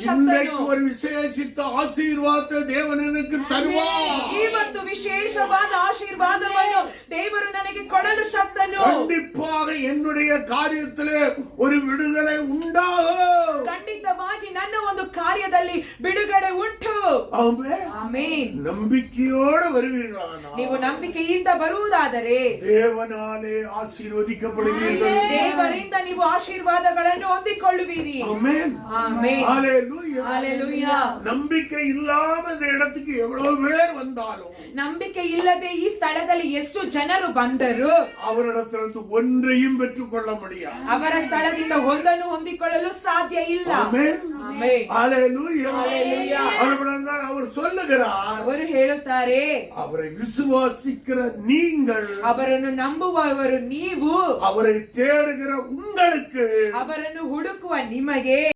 ಶಕ್ತನು. ஒரு விசேஷித்த ஆசீர்வாதத்தை தேவன் எனக்கு தருவார். ಇವತ್ತು ವಿಶೇಷವಾದ ಆಶೀರ್ವಾದವನ್ನು ದೇವರು ನನಗೆ ಕೊಡಲು ಶಕ್ತನು. கண்டிப்பாக என்னுடைய காரியத்திலே ஒரு விடுதலை உண்டாகும். ಖಂಡಿತವಾಗಿ ನನ್ನ ಒಂದು ಕಾರ್ಯದಲ್ಲಿ ಬಿಡುಗಡೆ ಉಂಟು. ಆಮೆನ್. ನಂಬಿಕೆயோடு வருவீர்களானால், ನೀವು ನಂಬಿಕೆಯಿಂದ ಬರುವುದಾದರೆ தேவனாலே ஆசீர்வதிக்கப்படுவீர்கள். ದೇವರಿಂದ ನೀವು ಆಶೀರ್ವಾದಗಳನ್ನು ಹೊಂದಿಕೊಳ್ಳುವಿರಿ. ಆಮೆನ್. ಆಮೆನ್. ஹalleluya. ஹalleluya. நம்பிக்கை இல்லாம இந்த இடத்துக்கு எவ்வளவு பேர் வந்தாலும், ನಂಬಿಕೆ ಇಲ್ಲದೆ ಈ ಸ್ಥಳದಲ್ಲಿ ಎಷ್ಟು ಜನರು ಬಂದರು அவரிடத்திலிருந்து ஒன்றையும் பெற்றுக்கொள்ள முடியாது. ಅವರ ಸ್ಥಳದಿಂದ ಒಂದನ್ನು ಹೊಂದಿಕೊಳ್ಳಲು ಸಾಧ್ಯ ಇಲ್ಲ. ஆமென். ಆಮೆನ್. ஹalleluya. ஹalleluya. அதுபடிதான் அவர் சொல்லுகிறார், ಅವರು ಹೇಳುತ್ತಾರೆ, அவரை விசுவாசிக்கிற நீங்கள், ಅವರನ್ನು ನಂಬುವವರು ನೀವು, அவரை தேடுகிற உங்களுக்கு, ಅವರನ್ನು ಹುಡುಕುವ ನಿಮಗೆ